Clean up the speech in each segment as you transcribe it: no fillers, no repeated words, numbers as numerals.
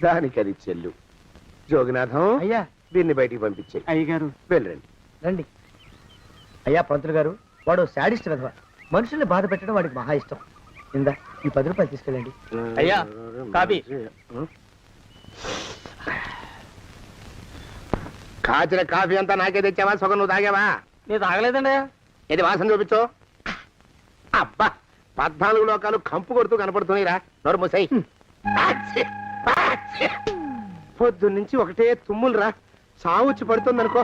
దానికి అది చెల్లు. జోగినాథం, అయ్యా. దీన్ని బయటికి పంపించేయి. అయ్యగారు వెళ్ళండి. రండి. అయ్యా పంతులు గారు, వాడు శాడిస్ట్ విధవ. మనుషుల్ని బాధ పెట్టడం వాడికి మహా ఇష్టం. ఇందా ఈ 10 రూపాయలు తీసుకెళ్ళండి. అయ్యా, కాపీ. కాచిన కాఫీ అంతా నాకే తెచ్చావా? సగం నువ్వు తాగావా? నేను తాగలేదండి. ఇది వాసన చూపించు. అబ్బా, 14 లోకాలు కంపు కొడుతూ కనపడుతున్నాయిరా. నోరు మూసాయి. పొద్దున్నుంచి ఒకటే తుమ్ములురా. సావుచ్చి పడుతుందనుకో.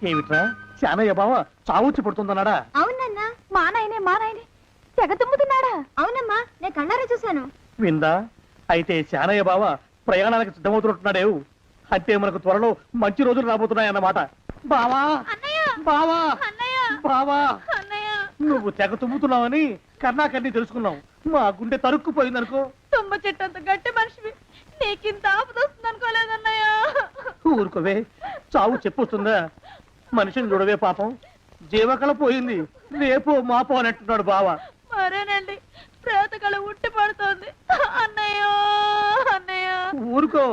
ఏమిట్రా శానయ్య బావ చావుచ్చి పడుతుందన్నాడా? అవునన్నా, మా నాయనే తెగ తుమ్ముతున్నాడా? అవునమ్మా, నేను కళ్ళారా చూశాను. విందా? అయితే శానయ్య బావ ప్రయాణానికి సిద్ధమవుతున్నట్టున్నాడేవు. అంటే మనకు త్వరలో మంచి రోజులు రాబోతున్నాయన్నమాట. బావా బావా బావా, నువ్వు తెగ తుమ్ముతున్నావని కర్ణాకర్ణి తెలుసుకున్నావు. మా గుండె తరుక్కుపోయిందనుకో. తుమ్మ చెట్టు అంత గట్టి మనిషివి, నీకింత ఆపద వస్తుంది అనుకోలేదన్నయ్య. ఊరుకోవే, చావు చెప్పొస్తుందా? మనిషిని చూడవే పాపం, జీవకళ పోయింది. రేపో మాపో అన్నట్టున్నాడు బావ. మరేనండి, ప్రేతకళ ఉట్టి పడుతోంది అన్నయ్యో. అన్నయ్య ఊరుకో,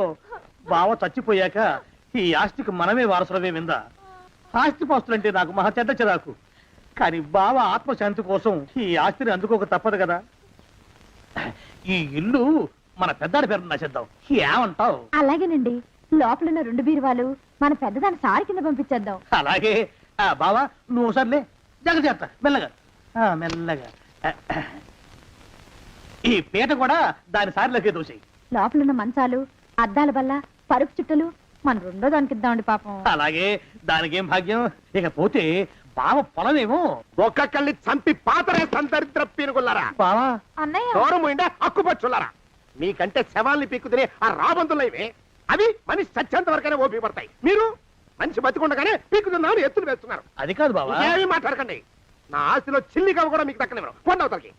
బావ చచ్చిపోయాక ఈ ఆస్తికి మనమే వారసులమే. విందా? ఆస్తిపాస్తులంటే నాకు మహా చెడ్డ చిరాకు. కానీ బావ ఆత్మశాంతి కోసం ఈ ఆస్తిని అందుకోక తప్పదు కదా. ఈ ఇల్లు మన పెద్దాడి పేరు నచ్చేద్దాం. ఏమంటావు? అలాగేనండి, లోపలున్న 2 బీరువాలు మన పెద్దదాని సారి కింద పంపించేద్దాం. అలాగే. బావా నువ్వు సర్లే, జాగ్రత్త, మెల్లగా మెల్లగా. ఈ పీట కూడా దాని సారిలోకి దూసేయి. లోపలున్న మంచాలు, అద్దాల బల్ల, పరుపు చుట్టలు మన 2వ దానికి ఇద్దామండి పాపం. అలాగే, దానికేం భాగ్యం. ఇకపోతే బావ పొలమేమో ఒక్కొక్కల్ని చంపి పాతరే సందరిద్ర పీనుకున్నారా. బావా అన్నయ్య, దూరం పోయిండే అక్కుపచ్చులారా. మీకంటే శవాల్ని పీక్కుతినే ఆ రాబందులైవే. అవి మనిషి చచ్చేంత వరకనే ఓపి పడతాయి. మీరు మనిషి బతికుండగానే పీక్కుతున్నామని ఎత్తులు వేస్తున్నారు. అది కాదు బావా. ఏమీ మాట్లాడకండి. నా ఆస్తిలో చిల్లికవ కూడా మీకు దక్కనివ్వరు. కొండవతలకి.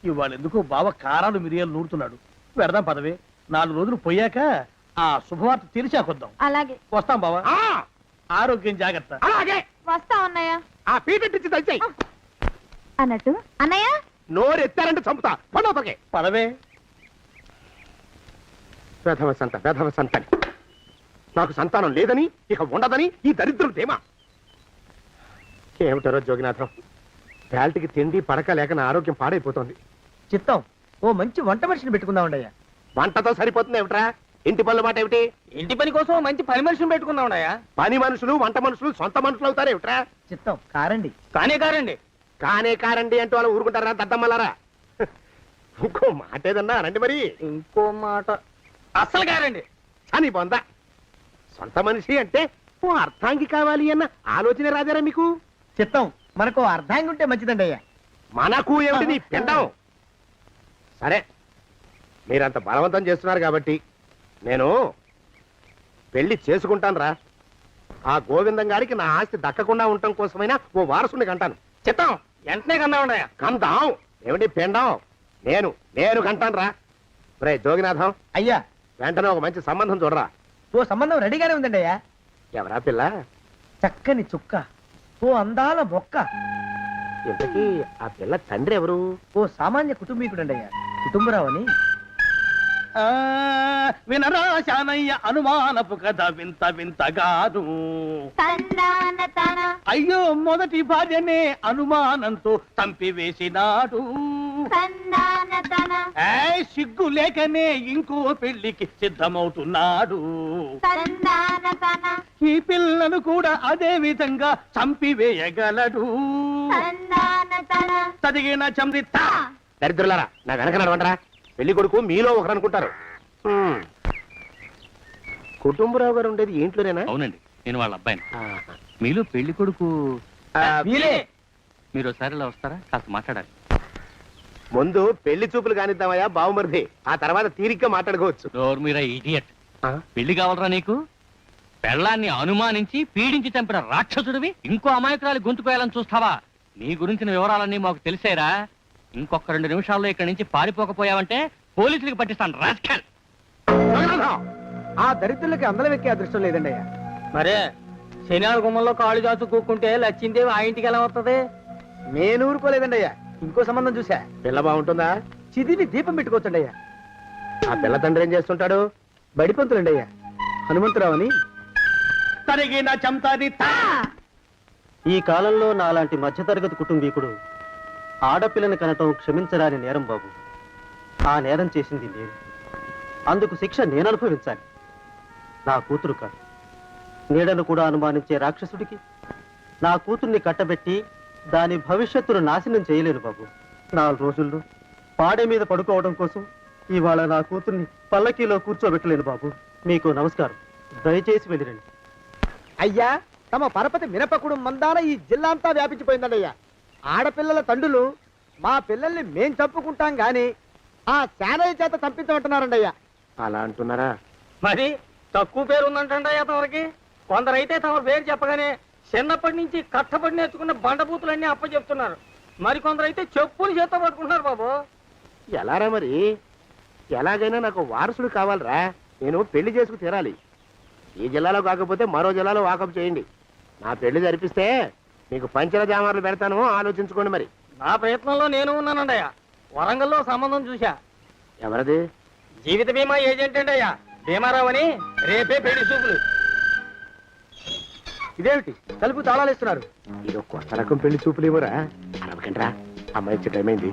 ఇవాళ ఎందుకో బావ కారాలు మిరియాలు నూరుతున్నాడు. పెడదాం పదవే. 4 రోజులు పోయాక ఆ శుభవార్త తెలిసాకొద్దాం. అలాగే. వస్తాం బావా. ఆ, ఆరోగ్యం జాగ్రత్త. అలాగే. వస్తా అన్నయ్య. ఆ పీటెట్టించి దయచేయి. అన్నట్టు అన్నయ్య, నోరు ఎత్తారంటే చంపుతా. కొండవతలకి. పదవే. వేధవ సంతని. నాకు సంతానం లేదని, ఇక ఉండదని ఈ దరిద్రులు ధీమా. ఏమిటారో జోగినాథం, వేల్టికి తిండి పడక లేక నా ఆరోగ్యం పాడైపోతుంది. చిత్తం, ఓ మంచి వంట మనిషిని పెట్టుకుందామండయ్యా. వంటతో సరిపోతుంది ఏమిట్రా? ఇంటి పనుల మాట ఏమిటి? ఇంటి పని కోసం మంచి పని మనిషిని పెట్టుకుందాం. పని మనుషులు వంట మనుషులు సొంత మనుషులు అవుతారు ఏమిట్రా? చిత్తం కారండి. కానే కారండి. కానే కారండి అంటూ వాళ్ళు ఊరుకుంటారా దద్దమ్మలారా? ఇంకో మాట ఏదన్నా రండి మరి. ఇంకో మాట అస్సలు కారండి. అని బొందా, సొంత మనిషి అంటే ఓ అర్థాంగి కావాలి అన్న ఆలోచన రాజారా మీకు? చిత్తం, మనకు అర్ధాంగి ఉంటే మంచిదండి అయ్యా. మనకు ఏమిటి నీ పిండం? సరే, మీరంత బలవంతం చేస్తున్నారు కాబట్టి నేను పెళ్లి చేసుకుంటాను రా. ఆ గోవిందం గారికి నా ఆస్తి దక్కకుండా ఉండటం కోసమైనా ఓ వారసుని కంటాను. చిత్తం, వెంటనే కన్నామండయ్యా. కందాం ఏమిటి పిండం? నేను కంటాను రా. రే జోగినాథం, అయ్యా వెంటనే ఒక మంచి సంబంధం చూడరా. ఓ సంబంధం రెడీగానే ఉందండి అయ్యా. ఎవరా పిల్ల? చక్కని చుక్క, ఓ అందాల మొక్క. ఇంతకీ ఆ పిల్ల తండ్రి ఎవరు? ఓ సామాన్య కుటుంబీకుడండి అయ్యా, కుటుంబరావు అని. వినరా శానయ్య అనుమానపు కథ వింత వింతగాను. అయ్యో మొదటి భార్యనే అనుమానంతో చంపివేసినాడు. సిగ్గు లేకనే ఇంకో పెళ్లికి సిద్ధమవుతున్నాడు. ఈ పిల్లను కూడా అదే విధంగా చంపివేయగలడు. చదివిన చంద్రిత. దరిద్రులారా, నా వెనక నడవంటరా. పెళ్లి కొడుకు మీలో ఒకరు అనుకుంటారు. కుటుంబరావు గారు ఉండేది ఇంట్లోనేనా? అవునండి, నేను వాళ్ళ అబ్బాయిని. మీలో పెళ్లి కొడుకు మీరు ఒకసారి ఇలా వస్తారా? కాస్త మాట్లాడాలి. ముందు పెళ్లి చూపులు కానిద్దామయ్యా బావుమరిది, ఆ తర్వాత తీరిగ్గా మాట్లాడుకోవచ్చు. మీరా ఇడియట్. పెళ్లి కావాలరా నీకు? పెళ్ళాన్ని అనుమానించి పీడించి చంపిన రాక్షసుడివి ఇంకో అమాయకురాలి గొంతుకోయాలని చూస్తావా? నీ గురించిన వివరాలన్నీ మాకు తెలిసేరా. ఇంకొక 2 నిమిషాల్లో ఇక్కడి నుంచి పారిపోకపోయావంటే పోలీసులకు పట్టిస్తాను. రాస్కల్. ఆ దరిద్రులకి అందలం ఎక్కే అదృష్టం లేదండి అయ్యా. మరే శనివారం గుమ్మంలో కాళ్ళు చాచు కూకుంటే లచ్చిందేవి ఆ ఇంటికి ఎలా వస్తుంది? నేను ఊరుకోలేదండి అయ్యా, ఇంకో సంబంధం చూసా. పిల్ల బాగుంటుందా? చిదివి దీపం పెట్టుకోవచ్చండి అయ్యా. ఆ పిల్ల తండ్రి ఏం చేస్తుంటాడు? బడిపంతులండి అయ్యా, హనుమంతరావు తరిగిన చంతాది ఈ కాలంలో నాలాంటి మధ్యతరగతి కుటుంబీకుడు ఆడపిల్లని కనటం క్షమించరాని నేరం బాబు. ఆ నేరం చేసింది నేను, అందుకు శిక్ష నేను అనుభవించాలి. నా కూతురు కాదు, నీడను కూడా అనుమానించే రాక్షసుడికి నా కూతుర్ని కట్టబెట్టి దాని భవిష్యత్తును నాశనం చేయలేను బాబు. 4 రోజుల్లో పాడే మీద పడుకోవడం కోసం ఇవాళ నా కూతుర్ని పల్లకీలో కూర్చోబెట్టలేను బాబు. మీకు నమస్కారం, దయచేసి వెళ్ళిరండి. అయ్యా, తమ పరపతి మినపకుడు మందాన ఈ జిల్లా అంతా వ్యాపించిపోయిందండి అయ్యా. ఆడపిల్లల తండ్రులు మా పిల్లల్ని మేం చంపుకుంటాం గాని ఆ శానయ్య చేత చంపించమంటున్నారండి అయ్యా. అలా అంటున్నారా? మరి తక్కువ పేరు ఉందంటండి తమరికి. కొందరైతే తమ పేరు చెప్పగానే చిన్నప్పటి నుంచి కట్టబడి నేర్చుకున్న బండబూతులన్నీ అప్పచెప్తున్నారు. మరి కొందరైతే చెప్పులు చేత పట్టుకుంటున్నారు బాబు. ఎలారా మరి? ఎలాగైనా నాకు వారసుడు కావాలరా. నేను పెళ్లి చేసుకు తీరాలి. ఈ జిల్లాలో కాకపోతే మరో జిల్లాలో వాకప్ చేయండి. నా పెళ్లి జరిపిస్తే మీకు పంచల జామార్లు పెడతాను, ఆలోచించుకోండి మరి. నా ప్రయత్నంలో నేను ఉన్నానండి. వరంగల్లో సంబంధం చూశా. ఎవరది? జీవిత బీమా ఏజెంట్ అండి అయ్యా, భీమారావు అని. రేపే పెళ్లి చూపులు. ఇదేమిటి తలుపు తాళాలేస్తున్నారు? ఇది కొత్త రకం పెళ్లి చూపులు ఇవ్వరా? అరవకండ్రా, అమ్మాయి ఇచ్చే టైం అయింది.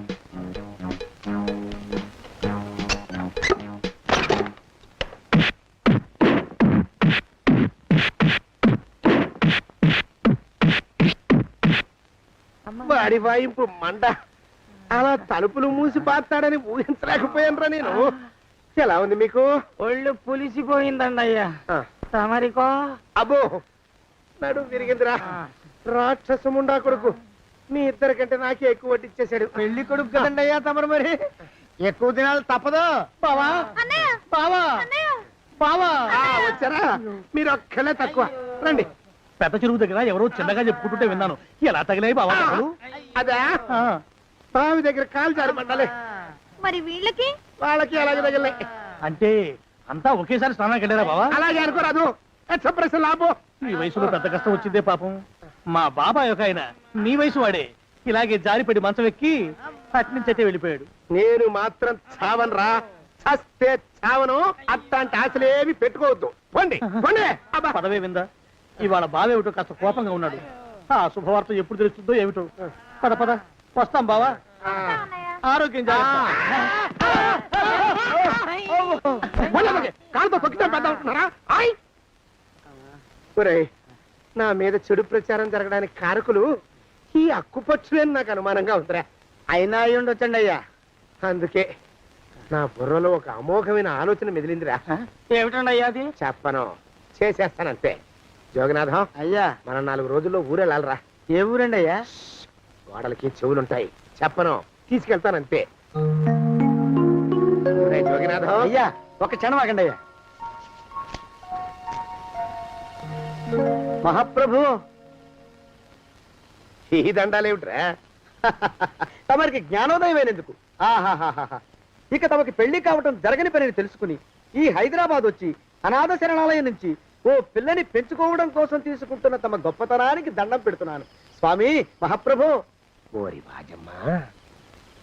వాడి వాయింపు మంట. అలా తలుపులు మూసి పాతాడని ఊహించలేకపోయానురా నేను. ఎలా ఉంది మీకు? ఒళ్ళు పులిసిపోయిందండి అయ్యా. తమరికో? అబ్బో, నడు విరిగిందిరా. రాక్షసముండా కొడుకు మీ ఇద్దరికంటే నాకే ఎక్కువ వడ్డిచ్చేశాడు. పెళ్లి కొడుకు కదండి అయ్యా తమరు, మరి ఎక్కువ దినాలు తప్పదు. బావా, బావా, బావా, వచ్చారా? మీరు ఒక్కలే తక్కువ. రండి. పెద్ద చెరువు దగ్గర ఎవరో చిన్నగా చెప్పుకుంటుంటే విన్నాను. ఎలా తగిలాయి బావా దెబ్బలు? అదా, బావి దగ్గర కాలు జారి పడ్డాలే. మరి వీళ్ళకి? వాళ్ళకి అలాగే తగిలినాయి. అంటే అంతా ఒకేసారి స్నానానికి వెళ్ళారా బావా? అలాగే అనుకోరాదు. ఎక్స్ప్రెస్ లాభం. ఈ వయసులో పెద్ద కష్టం వచ్చిందే పాపం. మా బాబాయ్ ఒక ఆయన నీ వయసు వాడే ఇలాగే జారిపడి మంచం ఎక్కి అట్నుంచైతే వెళ్ళిపోయాడు. నేను మాత్రం చావను రా. చస్తే చావను. అట్లాంటి ఆశలేవి పెట్టుకోవద్దు. పోండి, పోండి. అబ్బా, పదవే విందా. ఇవాళ బావేమిటో కాస్త కోపంగా ఉన్నాడు. ఆ శుభవార్త ఎప్పుడు తెలుస్తుందో ఏమిటో. పద పద, వస్తాం బావా. ఆరోగ్యం జాగ్రత్త. కాలుతో తొక్కితే పెద్ద ఉంటున్నారా? ఒరేయ్, నా మీద చెడు ప్రచారం జరగడానికి కారకులు ఈ అక్కుపచ్చులేని నాకు అనుమానంగా ఉందిరా. అయినా అయి ఉండొచ్చండి అయ్యా. అందుకే నా బుర్రలో ఒక అమోఘమైన ఆలోచన మెదిలిందిరా. ఏమిటండి అయ్యా అది? చెప్పను, చేసేస్తానంతే. జోగనాథం అయ్యా, మనం 4 రోజుల్లో ఊరెళ్ళాలరా. ఏ ఊరండి అయ్యా? గోడలకి చెవులుంటాయి. చెప్పను, తీసుకెళ్తానంతే. ఒరేయ్ జోగినాథం. అయ్యా, ఒక క్షణం ఆగండి అయ్యా. మహాప్రభు, ఈ దండాలేమిట్రా? తమరికి జ్ఞానోదయమైనందుకు ఆహాహాహా. ఇక తమకి పెళ్లి కావటం జరగని పనిని తెలుసుకుని ఈ హైదరాబాద్ వచ్చి అనాథ శరణాలయం నుంచి ఓ పిల్లని పెంచుకోవడం కోసం తీసుకుంటున్న తమ గొప్పతనానికి దండం పెడుతున్నాను స్వామి. మహాప్రభు. ఓరి వాజమ్మా,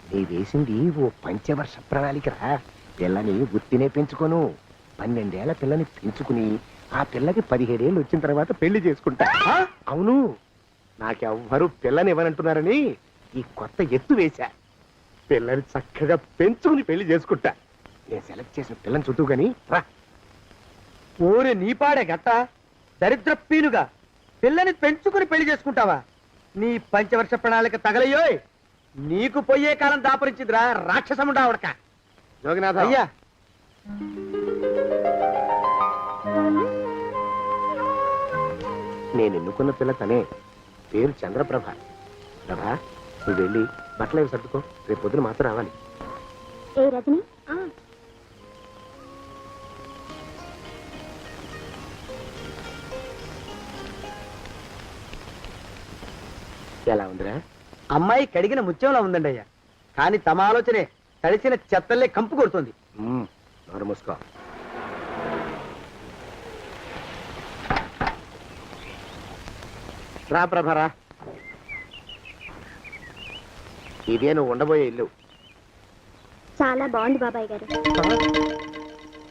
నీ వేసింది ఓ పంచవర్ష ప్రణాళికరా. పిల్లని గుర్తినే పెంచుకోను. 12 ఏళ్ల పిల్లని పెంచుకుని ఆ పిల్లకి 17 ఏళ్ళు వచ్చిన తర్వాత పెళ్లి చేసుకుంటా. అవును, నాకెవ్వరూ పిల్లని ఇవ్వనంటున్నారని ఈ కొత్త ఎత్తు వేశా. పిల్లని చక్కగా పెంచుకుని పెళ్లి చేసుకుంటా. నేను సెలెక్ట్ చేసిన పిల్లని చుట్టూ గాని రా. ఓరే నీపాడే గట్ట దరిద్ర పీనుగా పిల్లని పెంచుకుని పెళ్లి చేసుకుంటావా? నీ పంచవర్ష ప్రణాళిక తగలయ్యోయ్. నీకు పోయే కాలం దాపరించిందిరా రాక్షసముడా ఉడక. జోగినాథ అయ్యా, నేను ఎన్నుకున్న పిల్ల తనే. పేరు చంద్రప్రభ. ప్రభ, నువ్వు వెళ్ళి బట్టలు అవి సర్దుకో. రేపు పొద్దున మాత్రం రావాలి. ఏ రజని? ఎలా ఉందిరా? అమ్మాయి కడిగిన ముత్యంలా ఉందండి అయ్యా. కానీ తమ ఆలోచనే తడిసిన చెత్తల్లే కంపు కొడుతుంది. నోరు మూసుకో. రా ప్రభరా, ఇదే నువ్వు ఉండబోయే ఇల్లు. చాలా బాగుంది బాబాయ్ గారు.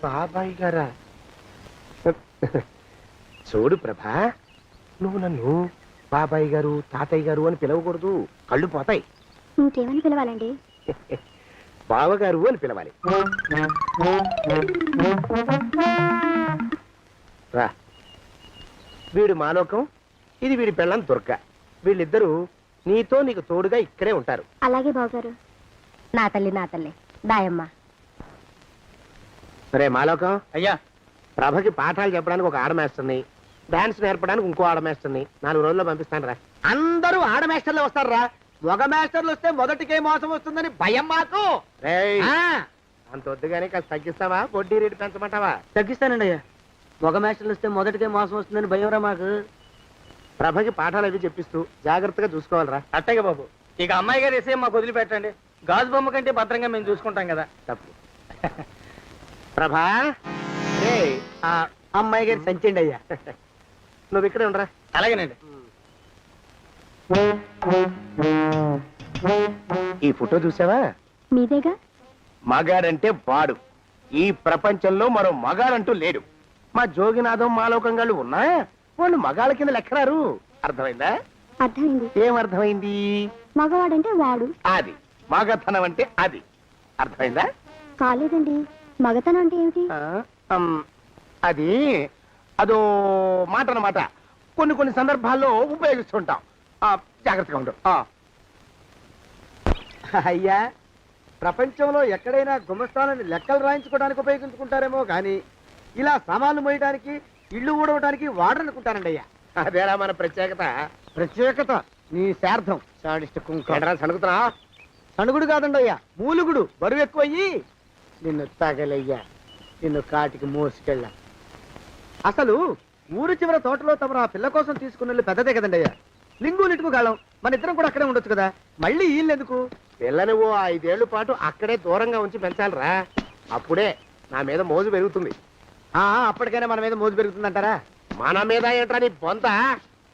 బాబాయ్ గారా? చూడు ప్రభా, నువ్వు నన్ను బాబాయ్ గారు తాతయ్య గారు అని పిలవకూడదు, కళ్ళు పోతాయి. ఇంకేమని పిలవాలండి? బావగారు అని పిలవాలి. రా, వీడు మాలోకం, ఇది వీడి పెళ్ళం దుర్గ. వీళ్ళిద్దరూ నీతో నీకు తోడుగా ఇక్కడే ఉంటారు. అలాగే బావగారు. నా తల్లి దాయమ్మ. సరే మాలోకం, అయ్యా ప్రభకి పాఠాలు చెప్పడానికి ఒక ఆడమేస్టర్ని, డాన్స్ నేర్పడానికి ఇంకో ఆడమేస్టర్ని 4 రోజుల్లో పంపిస్తాను రా. అందరూ ఆడ మాస్టర్లు వస్తారా? మగ మాస్టర్లు వస్తే మొదటికే మోసం వస్తుందని భయం మాకు. రేయ్, ఆ, అంత వద్దుగానే కాస్త తగ్గిస్తావా? వడ్డీ రేటు పెంచమంటావా? తగ్గిస్తానండి అయ్యా. మగ మాస్టర్లు వస్తే మొదటికే మోసం వస్తుందని భయం రా మాకు. ప్రభకి పాఠాలు అవి చెప్పిస్తూ జాగ్రత్తగా చూసుకోవాలిరా. అట్టగే బాబు, ఇక అమ్మాయి గారు వేసే మాకు వదిలిపెట్టండి. గాజు బొమ్మ కంటే భద్రంగా మేము చూసుకుంటాం కదా. తప్పు. ప్రభా, రేయ్, ఆ అమ్మాయి గారి సంచండి అయ్యా. నువ్వు ఇక్కడే ఉండరా. అలాగేనండి. ఈ ఫోటో చూసావా? మీదేగా? మగాడంటే వాడు. ఈ ప్రపంచంలో మరో మగాడంటూ లేడు. మా జోగినాథం మాలోకంగాళ్ళు ఉన్నా వాళ్ళు మగాళ్ళ కింద లెక్కరారు. అర్థమైందా? అర్థమైంది. ఏం అర్థమైంది? మగవాడంటే వాడు. అది మగతనం అంటే అది. అర్థమైందా? కాలేదండి. మగతనం అంటే ఏమిటి? ఆ, అది అదో మాట అన్నమాట. కొన్ని సందర్భాల్లో ఉపయోగిస్తుంటాం. జాగ్రత్తగా ఉండు. అయ్యా, ప్రపంచంలో ఎక్కడైనా గుమస్తాలని లెక్కలు రాయించుకోవడానికి ఉపయోగించుకుంటారేమో కానీ ఇలా సామాన్లు మోయడానికి, ఇల్లు ఊడవడానికి వాడరనుకుంటానండి అయ్యా. అదేరా మన ప్రత్యేకత. ప్రత్యేకత నీ శార్థం. సాడిస్ట్ కుంక. ఏంట్రా సణుకుతున్నా? సణుగుడు కాదండి అయ్యా, మూలుగుడు. బరువు ఎక్కువయ్యి నిన్ను తగలయ్యా, నిన్ను కాటికి మోసుకెళ్ళ. అసలు ఊరు చివర తోటలో తమరు ఆ పిల్ల కోసం తీసుకున్న పెద్దదే కదండి అయ్యా. లింగు నిటుకు గాలం. మన ఇద్దరం కూడా అక్కడే ఉండొచ్చు కదా, మళ్ళీ వీళ్ళెందుకు? పిల్లని ఓ 5 ఏళ్ల పాటు అక్కడే దూరంగా ఉంచి పెంచాలిరా. అప్పుడే నా మీద మోజు పెరుగుతుంది. అప్పటికైనా మన మీద మోజు పెరుగుతుందంటారా? మన మీద ఏంట్రా నీ బొంత?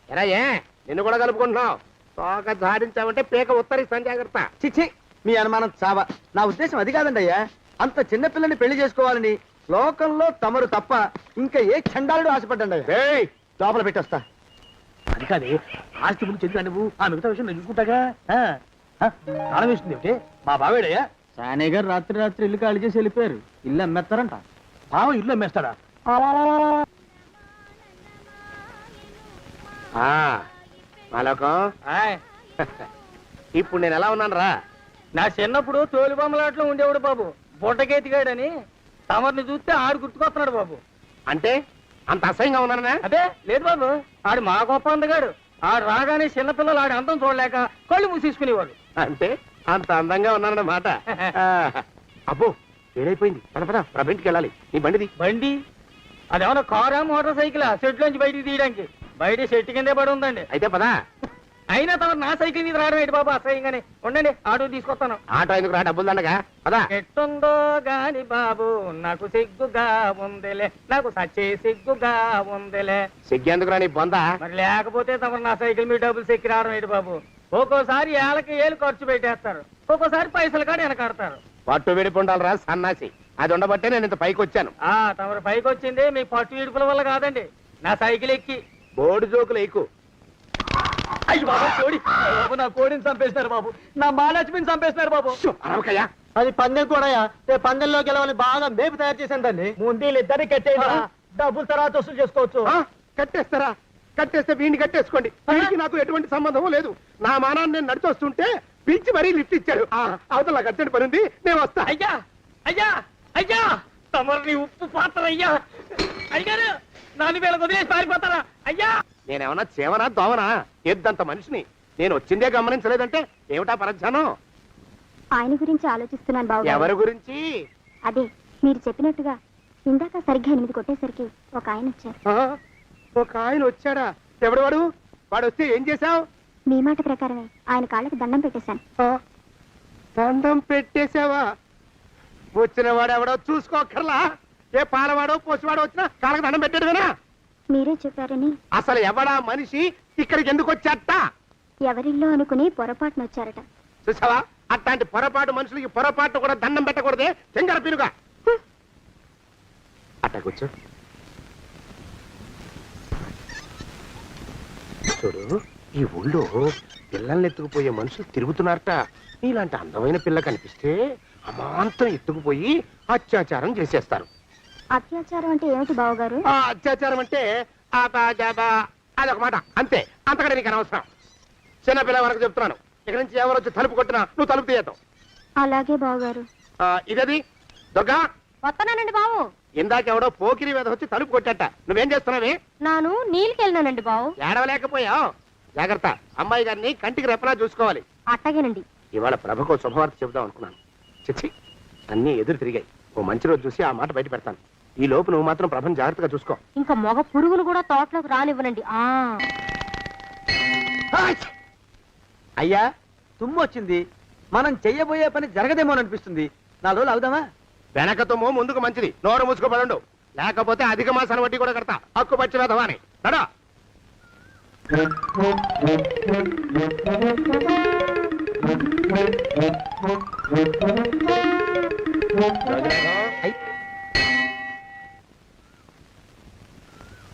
ఎరా, ఏ నిన్ను కూడా కలుపుకుంటున్నావు? తోక జాడించావంటే పీక ఉత్తరిస్తాను, జాగ్రత్త. చిచ్చి, మీ అనుమానం చావా. నా ఉద్దేశం అది కాదండి అయ్యా. అంత చిన్న పిల్లని పెళ్లి చేసుకోవాలని లోకంలో తమరు తప్ప ఇంకా ఏ చండాలుడు ఆశపడ్డండి అయ్యా. ఏయ్, లోపల పెట్టొస్తా. అది కాదే, ఆస్తి ముందు చెందుగా నువ్వు ఆ మిగతా విషయం నేను చూసుకుంటాగా. తాళం వేస్తుంది ఏమిటి? మా బావేడయ్యా. సానే గారు రాత్రి ఇల్లు ఖాళీ చేసి వెళ్ళిపోయారు. ఇల్లు అమ్మేస్తారంట. బావ ఇల్లు అమ్మేస్తాడా? మాలోకం, ఆయ్, ఇప్పుడు నేను ఎలా ఉన్నాను రా? నా చిన్నప్పుడు తోలు బొమ్మలాట్లో ఉండేవాడు బాబు, బుట్టకెతిగాడని. తమరిని చూస్తే ఆడు గుర్తుకొస్తున్నాడు బాబు. అంటే అంత అసహ్యంగా ఉన్నానా? అదే లేదు బాబు, ఆడు మా గొప్ప అందగాడు. ఆడు రాగానే చిన్నపిల్లలు ఆడి అందం చూడలేక కళ్ళు మూసేసుకునేవాడు. అంటే అంత అందంగా ఉన్నానన్నమాట. అబ్బో, ఏడైపోయింది. పద ప్రభంటికి వెళ్ళాలి. నీ బండిది. బండి అదేమన్నా కారా మోటార్ సైకిల్ సెట్లోంచి బయటికి తీయడానికి? బయట చెట్టు కిందే పడి ఉందండి. అయితే పదా. అయినా తమ నా సైకిల్ మీద రావడం ఏంటి బాబు అసహ్యంగానే. ఉండండి, ఆటో తీసుకొస్తాను. ఆటో ఎందుకు రా, డబ్బులు దండగా. పదా. ఎట్టుందో గాని బాబు నాకు సిగ్గుగా ఉందిలే, నాకు సచ్చే సిగ్గుగా ఉందిలే. సిగ్గేందుకు రా నీ బొంద? మరి లేకపోతే తమ నా సైకిల్ మీద డబ్బులు సెక్కి రావడం ఏంటి బాబు? ఒక్కోసారి ఏళ్ళకి ఖర్చు పెట్టేస్తారు, ఒక్కోసారి పైసలు కాడ వెనకాడతారు. పట్టు విడిపుండాలి రా సన్నాసి. అది ఉండబట్టే నేను ఇంత పైకి వచ్చాను. తమరు పైకి వచ్చింది మీ పట్టు ఇడుపుల వల్ల కాదండి, నా సైకిల్ ఎక్కి. బోర్డు జోకులు ఎక్కువ. అయ్యి బాబు, కోడి బాబు, నా కోడిని చంపేసినారు బాబు, నా మహాలక్ష్మిని చంపేసినారు బాబు. అరవకయ్యా. అది పందెం కూడా. పందెంలో గెలవని బాగా మేపు తయారు చేశాను దాన్ని. ముందు ఇద్దరిని కట్టేయరా, డబ్బులు తర్వాత వసూలు చేసుకోవచ్చు. కట్టేస్తారా? కట్టేస్తే వీడిని కట్టేసుకోండి. వీడికి నాకు ఎటువంటి సంబంధం లేదు. నా మానాన్ని నేను నడిచొస్తుంటే పిలిచి మరీ లిఫ్ట్ ఇచ్చాడు. అవతల నాకు అర్జెంట్ పని ఉంది, నేను వస్తా. అయ్యా అయ్యా అయ్యా, తమరిని ఉప్పు పాత్ర అయ్యా. అయ్యారు నాలుగు వేల వదిలేసి పారిపోతారా అయ్యా? నేనేమన్నా చేవనా దోవనా? ఎద్దంత మనిషిని. నేను వచ్చిందే గమనించలేదంటే ఏమిటా పరధ్యానం? ఆయన గురించి ఆలోచిస్తున్నాను బాబు. ఎవరి గురించి? అదే మీరు చెప్పినట్టుగా ఇందాక సరిగ్గా 8 కొట్టేసరికి ఒక ఆయన వచ్చారు. ఒక ఆయన వచ్చాడా? ఎవడు వాడు? వాడు వస్తే ఏం చేశావు? మీ మాట ప్రకారమే ఆయన కాళ్ళకి దండం పెట్టేశాను. దండం పెట్టేశావా? వచ్చిన వాడు ఎవడో చూసుకోకర్లా. ఏ పాలవాడో పోసివాడో వచ్చినా కాళ్ళకి దండం పెట్టాడువేనా? మీరే చెప్పారని. అసలు ఎవడా మనిషి ఇక్కడికి ఎందుకు వచ్చాట? ఎవరిల్లో అనుకుని పొరపాటున వచ్చారట. చూసావా, అట్లాంటి పొరపాటు మనుషులకి పొరపాటు కూడా దండం పెట్టకూడదే. చెంగర పినుగా అట్ట కూర్చో. చూడు, ఈ ఊళ్ళో పిల్లల్ని ఎత్తుకుపోయే మనుషులు తిరుగుతున్నారట. నీలాంటి అందమైన పిల్ల కనిపిస్తే అమాంతం ఎత్తుకుపోయి అత్యాచారం చేసేస్తారు. అత్యాచారం అంటే ఏమిటి బావగారు? ఆ అత్యాచారం అంటే అదొక మాట, అంతే. అంతకంటే నీకు అనవసరం. చిన్నపిల్ల వరకు చెప్తున్నాను. ఇక్కడి నుంచి ఎవరు వచ్చి తలుపు కొట్టినా నువ్వు తలుపు తీయటం. అలాగే బావగారు. ఇదది దుర్గా, వస్తున్నానండి బావు. ఇందాకెవడో పోకిరి మీద వచ్చి తలుపు కొట్టట. నువ్వేం చేస్తున్నావే? నాను నీళ్ళకెళ్ళినానండి బావు. ఏడవలేకపోయావు. జాగ్రత్త, అమ్మాయి గారిని కంటికి రెప్పలా చూసుకోవాలి. అట్టగేనండి. ఇవాళ ప్రభకు శుభవార్త చెబుదాం అనుకున్నాను. చిచ్చి, అన్నీ ఎదురు తిరిగాయి. ఓ మంచి రోజు చూసి ఆ మాట బయట పెడతాను. ఈ లోపు నువ్వు మాత్రం ప్రభను జాగ్రత్తగా చూసుకో. ఇంకా మగ పురుగులు కూడా తోటలోకి రానివ్వనండి. అయ్యా, తుమ్ము వచ్చింది. మనం చెయ్యబోయే పని జరగదేమో అనిపిస్తుంది. 4 రోజులు అవుదామా? వెనకతమో ముందుకు మంచిది. నోరు మూసుకోబడండు, లేకపోతే అధిక మాసాల వడ్డీ కూడా కడతా. హక్కు పచ్చి వేదవాని నడా.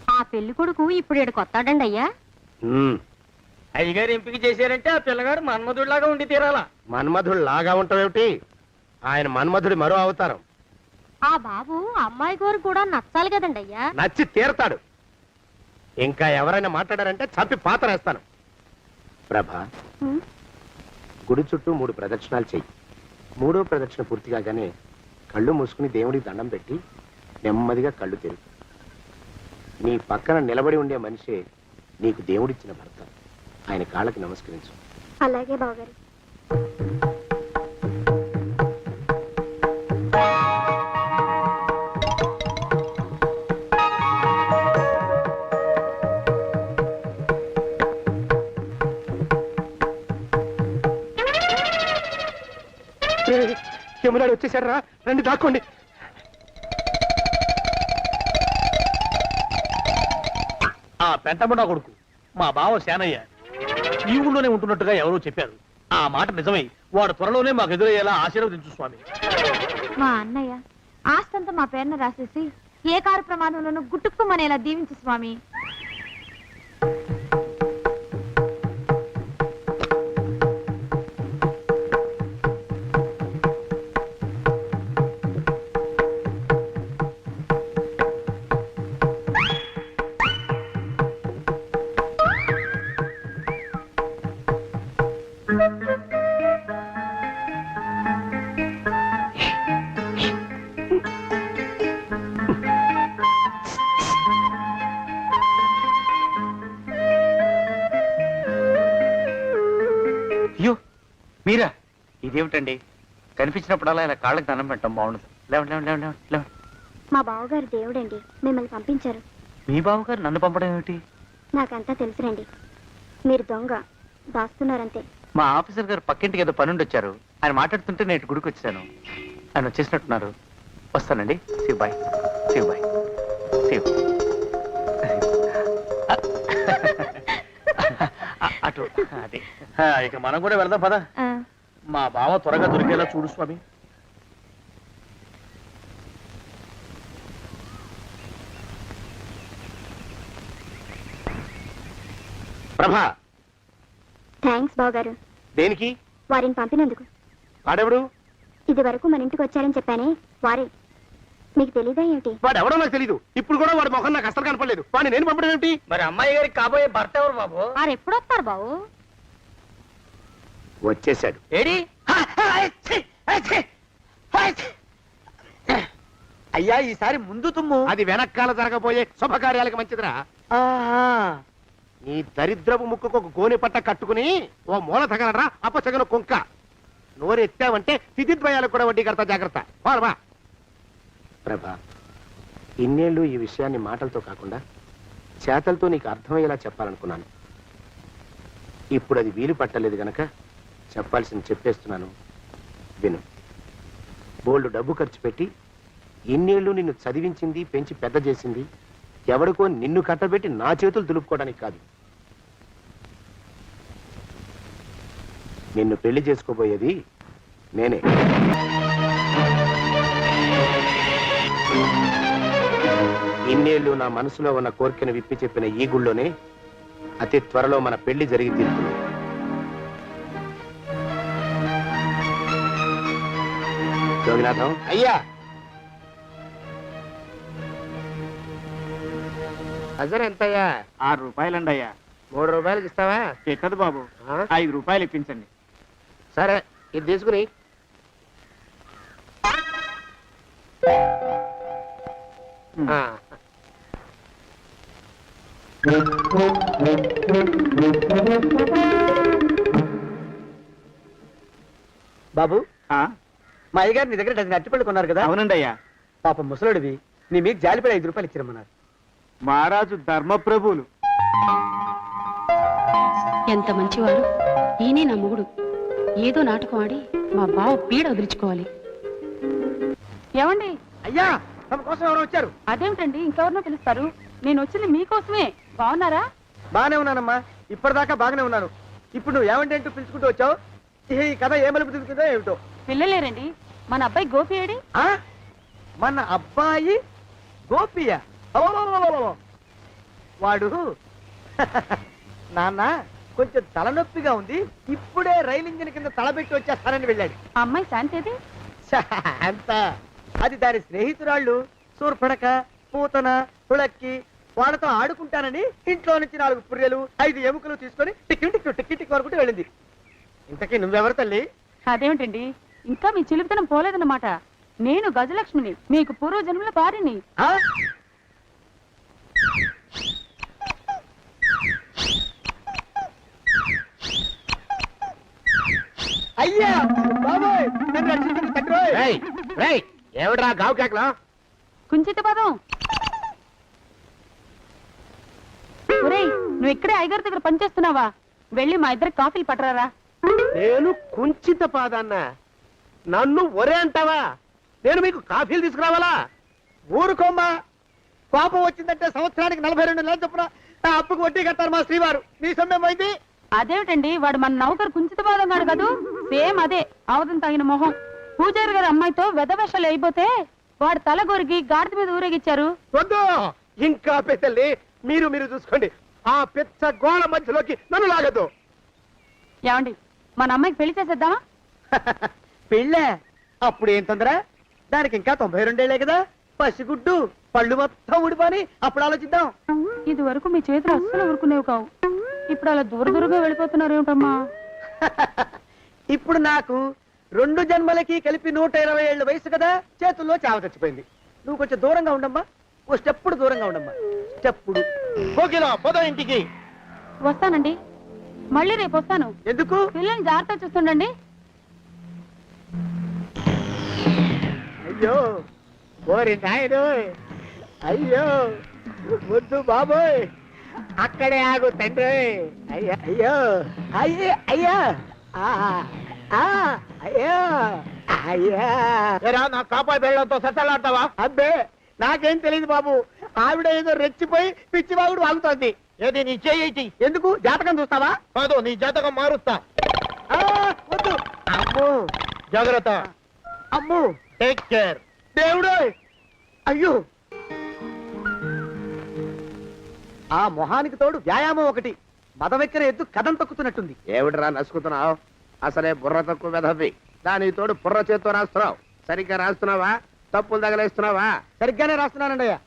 ఆ పెళ్లి కొడుకు ఇప్పుడు ఇక్కడికి వస్తాడండి అయ్యా. అయ్యగారు ఎంపిక చేశారంటే ఆ పిల్లగాడు మన్మధుడిలాగా ఉండి తీరాలా. మన్మధుడు లాగా ఉంటావేమిటి? ఆయన మన్మధుడి మరో అవతారం. ఆ బాబు అమ్మాయి గారు కూడా నచ్చాలి కదండి అయ్యా. నచ్చి తీరతాడు. ఇంకా ఎవరైనా మాట్లాడారంటే చంపి పాతరేస్తాను. ప్రభా, గుడి చుట్టూ 3 ప్రదక్షిణాలు చెయ్యి. 3వ ప్రదక్షిణ పూర్తి కాగానే కళ్ళు మూసుకుని దేవుడికి దండం పెట్టి నెమ్మదిగా కళ్ళు తెరుగు. నీ పక్కన నిలబడి ఉండే మనిషే నీకు దేవుడిచ్చిన భర్త. ఆయన కాళ్ళకి నమస్కరించు. అలాగే బావగారు. యమునాడు వచ్చేసాడు రా, రండి దాక్కోండి. ఆ పెంటముడా కొడుకు మా బావ శానయ్య ఈ ఊళ్ళోనే ఉంటున్నట్టుగా ఎవరో చెప్పారు. ఆ మాట నిజమై వాడు త్వరలోనే మాకు ఎదురయ్యేలా ఆశీర్వదించు స్వామి. మా అన్నయ్య ఆస్తంతా మా పేరున రాసేసి ఏ కారు ప్రమాదంలోనూ గుట్టుక్కుమనేలా దీవించు స్వామి. అయ్యో మీరా? ఇదేమిటండి, కనిపించినప్పుడల్లా ఇలా కాళ్ళకి దండం పెట్టడం బాగుండదు. లేవండి లేవండి లేవండి లేవండి. మా బావగారు దేవుడండి, మిమ్మల్ని పంపించారు. మీ బావగారు నన్ను పంపడం ఏమిటి? నాకంతా తెలుసురండి. మీరు దొంగ దాస్తున్నారంతే. మా ఆఫీసర్ గారు పక్కింటికి ఏదో పనుండి వచ్చారు. ఆయన మాట్లాడుతుంటే నేను గుడికి వచ్చాను. ఆయన వచ్చేసినట్టున్నారు. వస్తానండి. Shiv bye, Shiv bye, Shiv. అటు అదే. ఇక మనం కూడా వెళదాం పద. మా బావ త్వరగా దొరికేలా చూడు స్వామి. ప్రభా, థ్యాంక్స్ బావగారు. దేనికి? వారిని పంపినందుకు. వాడెవడు? ఇది వరకు మన ఇంటికి వచ్చారని చెప్పానే వారే. మీకు తెలీదా ఏమిటి? వాడెవడో నాకు తెలీదు. ఇప్పుడు కూడా వాడి ముఖం నాకు అసలు కనపడలేదు. వాడిని నేను పంపడం ఏమిటి? మరి అమ్మాయి గారికి కాబోయే భర్త ఎవరు బాబు? వారు ఎప్పుడు వస్తారు బావు? వచ్చేసాడు. ఏడి? అయ్యా, ఈసారి ముందు తుమ్ము. అది వెనకాల జరగబోయే శుభకార్యాలకు మంచిదిరా. ఆహా. నీ దరిద్రపు ముక్కుకు ఒక గోనె పట్ట కట్టుకుని ఓ మూల తగలరా అప్పచగన కుంక. నోరెత్తావంటే తిథిద్వయాలకు కూడా వడ్డీ కడతా. జాగ్రత్త. పోరమా. ప్రభా, ఇన్నేళ్ళు ఈ విషయాన్ని మాటలతో కాకుండా చేతలతో నీకు అర్థమయ్యేలా చెప్పాలనుకున్నాను. ఇప్పుడు అది వీలు పట్టలేదు గనక చెప్పాల్సింది చెప్పేస్తున్నాను. విను. బోల్డ్ డబ్బు ఖర్చు పెట్టి ఇన్నేళ్ళు నిన్ను చదివించింది, పెంచి పెద్ద చేసింది ఎవడికో నిన్ను కట్టబెట్టి నా చేతులు దులుపుకోవడానికి కాదు. నిన్ను పెళ్లి చేసుకోబోయేది నేనే. ఇన్నేళ్లు నా మనసులో ఉన్న కోరికను విప్పి చెప్పిన ఈ గుళ్ళోనే అతి త్వరలో మన పెళ్లి జరిగి తీరుతుంది. జోగినాథం అయ్యా, అజర్ ఎంతయ్యా? 6 రూపాయలండి అయ్యా. 3 రూపాయలకి ఇస్తావా? ఎక్కదు బాబు, ఆ? 5 రూపాయలు ఇప్పించండి. సరే, ఇది తీసుకుని. ఆ. బాబు, ఆ? మా అయ్యగారు నీ దగ్గర డజన్ అరటిపళ్ళు కొన్నారు కదా? అవునండి అయ్యా. పాపం ముసలుడివి, నీ మీకు జాలిపడి 5 రూపాయలు ఇచ్చిరమ్మన్నారు. మహారాజు ధర్మప్రభువులు. ఎంత మంచివాడు. ఈయనే నా మొగుడు. ఏదో నాటకం ఆడి మా బావ పీడ వదిలించుకోవాలి. ఏమండి? అయ్యా, తమ కోసం ఎవరో వచ్చారు. అదేమిటండి ఇంకెవరినో పిలుస్తారు? నేను వచ్చింది మీకోసమే. బాగున్నారా? బాగానే ఉన్నానమ్మా, ఇప్పటిదాకా బాగానే ఉన్నాను. ఇప్పుడు నువ్వు ఏమంటే అంటూ పిలుచుకుంటూ వచ్చావు. ఈ కథ ఏ మలుపు తిరుగుతుందో ఏమిటో. పిల్లలేరండి. మన అబ్బాయి గోపి ఏడి? ఆ? మన అబ్బాయి గోపియ? అవ్వవ్వవ్వవ్వవ్వ. వాడు నాన్న కొంచెం తలనొప్పిగా ఉంది, ఇప్పుడే రైలు ఇంజిన్ కింద తలబెట్టి వచ్చేస్తానని వెళ్ళాడు. ఆ అమ్మాయి శాంతేది? అంత అది దాని స్నేహితురాళ్ళు సూర్పడక, పూతన, తుళక్కి వాళ్ళతో ఆడుకుంటానని ఇంట్లో నుంచి 4 పుర్రెలు 5 ఎముకలు తీసుకొని టిక్కి వరకు వెళ్ళింది. ఇంతకీ నువ్వెవరు తల్లి? అదేమిటండి ఇంకా మీ చిలుపుతనం పోలేదన్నమాట. నేను గజలక్ష్మిని, మీకు పూర్వజన్మల భార్యని. ఆ? అయ్యా బాబోయ్, నన్ను రక్షించండి తండ్రోయ్. రేయ్, రేయ్, ఏమిట్రా గావు కేకలో? కుంచిత పదం. ఒరేయ్, నువ్వు ఇక్కడే అయ్యగారి దగ్గర పనిచేస్తున్నావా? వెళ్ళి మా ఇద్దరికి కాఫీలు పట్టరారా. నేను కుంచిత పాదాన్న, నన్ను ఒరే అంటావా? నేను మీకు కాఫీలు తీసుకురావాలా? ఊరుకోమ్మా, కోపం వచ్చిందంటే సంవత్సరానికి 42 నెలలు చొప్పున నా అప్పుకు వడ్డీ కట్టారు మా శ్రీవారు. నీ సొమ్మేం పోయింది? అదేమిటండి, వాడు మన నౌకరు కుంచిత పాదం కాడు కదూ. సేమ్ అదే, అవతం తగిన మొహం. పూజారి గారి అమ్మాయితో వెధవేషాలు అయిపోతే వాడు తల గొరికి గాడిద మీద ఊరేగిచ్చారు. వద్దు, ఇంకా పెద్దల్ని మీరు చూసుకోండి. ఆ పెద్ద గోళ మధ్యలోకి నన్ను లాగదు. ఏమండి, మన అమ్మాయికి పెళ్లి చేసేద్దామా? పెళ్ళే? అప్పుడు ఏం తొందర? దానికి ఇంకా 92 ఏళ్లే కదా. పసిగుడ్డు పళ్ళు మొత్తం ఊడిపోని అప్పుడు ఆలోచిద్దాం. ఇది వరకు మీ చేతులు అస్సలు ఊరుకునేవి కావు. ఇప్పుడు అలా దూరంగా వెళ్ళిపోతున్నారు ఏమిటమ్మా? ఇప్పుడు నాకు 2 జన్మలకి కలిపి 120 ఏళ్ళ వయసు కదా, చేతుల్లో చావ చచ్చిపోయింది. నువ్వు కొంచెం దూరంగా ఉండమ్మా, ఓ స్టెప్పుడు దూరంగా ఉండమ్మా. స్టెప్పుడు పోకిలో పోదాం ఇంటికి. వస్తానండి, మళ్ళీ రేపు వస్తాను. ఎందుకు? పిల్లల్ని జాగ్రత్త చూస్తుండండి. అయ్యో ఓరి నాయుడు, అయ్యో వద్దు బాబోయ్, అక్కడే ఆగు తండ్రి. అయ్యా అయ్యో, అయ్యే అయ్యా, అయ్యో అయ్యా. నా కాపాయి బెళ్ళంతో సత్తలాడతావా? అబ్బే, నాకేం తెలియదు బాబు. ఆవిడ ఏదో రెచ్చిపోయి పిచ్చివాగుడు వాగుతోంది. ఏది నీ చేయి? ఎందుకు? జాతకం చూస్తావా? కాదు, నీ జాతకం మారుస్తా. వద్దు. అమ్మో, జాగ్రత్త. అమ్మో, టేక్ కేర్. దేవుడు. అయ్యో, ఆ మొహానికి తోడు వ్యాయామం ఒకటి. మదవెక్కిన ఎద్దు కథం తొక్కుతున్నట్టుంది. ఏమిటిరా నసుకుతున్నావు? అసలే బుర్ర తక్కువ వెధవి. దానికి తోడు బుర్ర చేత్తో రాస్తున్నావు. సరిగ్గా రాస్తున్నావా? తప్పులు తగలేస్తున్నావా? సరిగ్గానే రాస్తున్నానండి అయ్యా.